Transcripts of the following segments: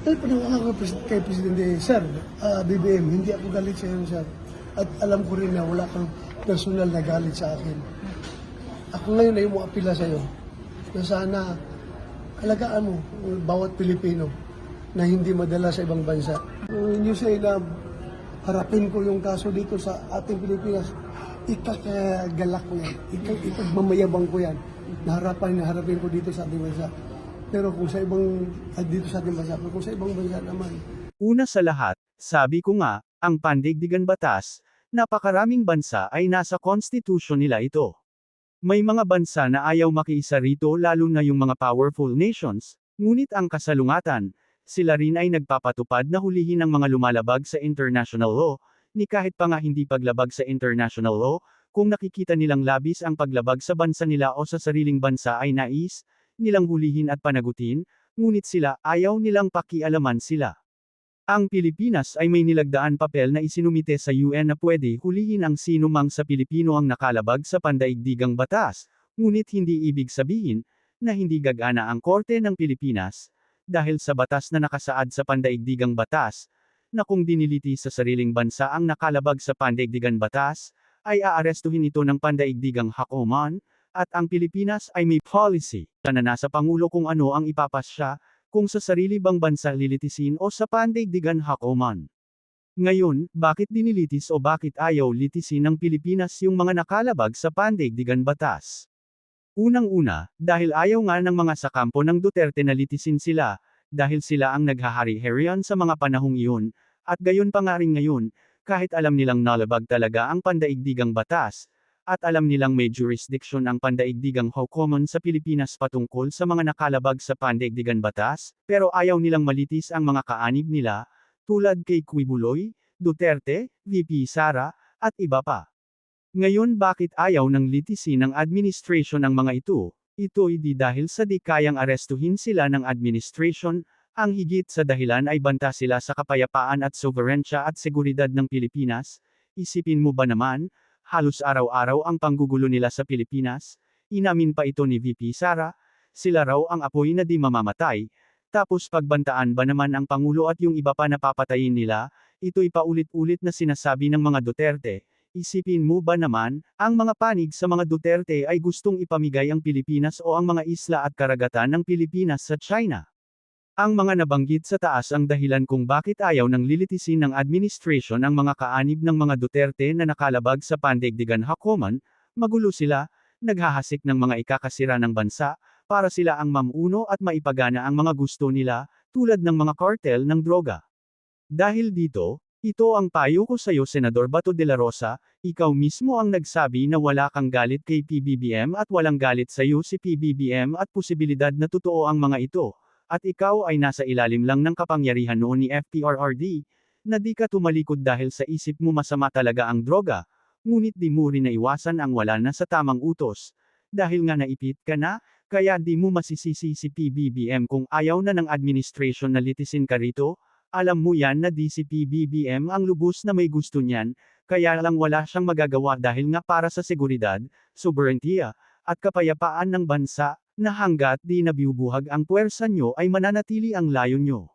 Well, panawagan ko kay Presidente, Sir, BBM, hindi ako galit sa iyo, Sir. At alam ko rin na wala kang personal na galit sa akin. Ako ngayon ay umaapila sa iyo na sana alagaan mo bawat Pilipino na hindi madala sa ibang bansa. You say na harapin ko yung kaso dito sa ating Pilipinas, ikakagalak ko yan, ikagmamayabang ko yan, na harapin ko dito sa ating bansa. Pero kung sa ibang, dito sa ating bansa, pero kung sa ibang bansa naman. Una sa lahat, sabi ko nga, ang pandaigdigan batas, napakaraming bansa ay nasa constitution nila ito. May mga bansa na ayaw makiisa rito lalo na yung mga powerful nations, ngunit ang kasalungatan, sila rin ay nagpapatupad na hulihin ang mga lumalabag sa international law, ni kahit pa nga hindi paglabag sa international law, kung nakikita nilang labis ang paglabag sa bansa nila o sa sariling bansa ay nais nilang hulihin at panagutin, ngunit sila ayaw nilang pakialaman sila. Ang Pilipinas ay may nilagdaan papel na isinumite sa UN na pwede hulihin ang sino mang sa Pilipino ang nakalabag sa pandaigdigang batas, ngunit hindi ibig sabihin na hindi gagana ang Korte ng Pilipinas, dahil sa batas na nakasaad sa pandaigdigang batas, na kung diniliti sa sariling bansa ang nakalabag sa pandaigdigan batas, ay aarestuhin ito ng pandaigdigang hukuman, at ang Pilipinas ay may policy na nasa Pangulo kung ano ang ipapasya, kung sa sarili bang bansa lilitisin o sa pandaigdigan hukuman. Ngayon, bakit dinilitis o bakit ayaw litisin ng Pilipinas yung mga nakalabag sa pandaigdigan batas? Unang-una, dahil ayaw nga ng mga sakampo ng Duterte na litisin sila, dahil sila ang naghahari-harian sa mga panahong iyon, at gayon pa nga rin ngayon, kahit alam nilang nalabag talaga ang pandaigdigang batas, at alam nilang may jurisdiction ang pandaigdigang hukuman sa Pilipinas patungkol sa mga nakalabag sa pandaigdigan batas, pero ayaw nilang malitis ang mga kaanib nila, tulad kay Quiboloy, Duterte, VP Sara, at iba pa. Ngayon bakit ayaw ng litisin ng administration ang mga ito? Ito di dahil sa di kayang arestuhin sila ng administration, ang higit sa dahilan ay banta sila sa kapayapaan at soberensya at seguridad ng Pilipinas. Isipin mo ba naman, halos araw-araw ang panggugulo nila sa Pilipinas, inamin pa ito ni VP Sara, sila raw ang apoy na di mamamatay, tapos pagbantaan ba naman ang Pangulo at yung iba pa na papatayin nila, ito'y paulit-ulit na sinasabi ng mga Duterte. Isipin mo ba naman, ang mga panig sa mga Duterte ay gustong ipamigay ang Pilipinas o ang mga isla at karagatan ng Pilipinas sa China? Ang mga nabanggit sa taas ang dahilan kung bakit ayaw ng lilitisin ng administration ang mga kaanib ng mga Duterte na nakalabag sa pandaigdigan hukuman, magulo sila, naghahasik ng mga ikakasira ng bansa, para sila ang mamuno at maipagana ang mga gusto nila, tulad ng mga kartel ng droga. Dahil dito, ito ang payo ko sa iyo Senador Bato de la Rosa, ikaw mismo ang nagsabi na wala kang galit kay PBBM at walang galit sa iyo si PBBM at posibilidad na totoo ang mga ito. At ikaw ay nasa ilalim lang ng kapangyarihan noon ni FPRRD, na di ka tumalikod dahil sa isip mo masama talaga ang droga, ngunit di mo rin naiwasan ang wala na sa tamang utos. Dahil nga naipit ka na, kaya di mo masisisi si PBBM kung ayaw na ng administration na litisin ka rito, alam mo yan na di si PBBM ang lubos na may gusto niyan, kaya lang wala siyang magagawa dahil nga para sa seguridad, soberentiya, at kapayapaan ng bansa, na hanggat di nabiubuhag ang puwersa nyo ay mananatili ang layo nyo.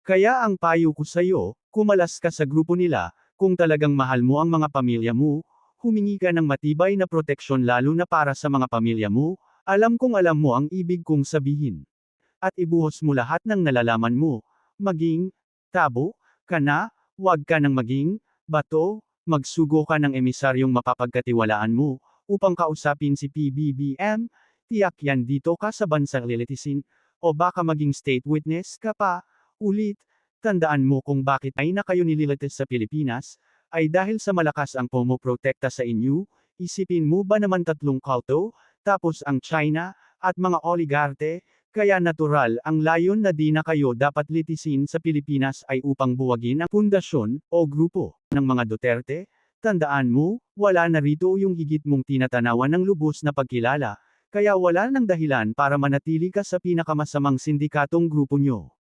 Kaya ang payo ko sa iyo, kumalas ka sa grupo nila, kung talagang mahal mo ang mga pamilya mo, humingi ka ng matibay na proteksyon lalo na para sa mga pamilya mo, alam kong alam mo ang ibig kong sabihin. At ibuhos mo lahat ng nalalaman mo, maging tabo ka na, wag ka nang maging bato, magsugo ka ng emisaryong mapapagkatiwalaan mo, upang kausapin si PBBM, tiyak yan dito ka sa bansang lilitisin, o baka maging state witness ka pa. Ulit, tandaan mo kung bakit ay na kayo nililitis sa Pilipinas, ay dahil sa malakas ang pumoprotekta sa inyo, isipin mo ba naman tatlong kalto, tapos ang China, at mga oligarte, kaya natural ang layon na di na kayo dapat litisin sa Pilipinas ay upang buwagin ang pundasyon, o grupo, ng mga Duterte. Tandaan mo, wala na rito yung higit mong tinatanawan ng lubos na pagkilala, kaya wala nang dahilan para manatili ka sa pinakamasamang sindikatong grupo nyo.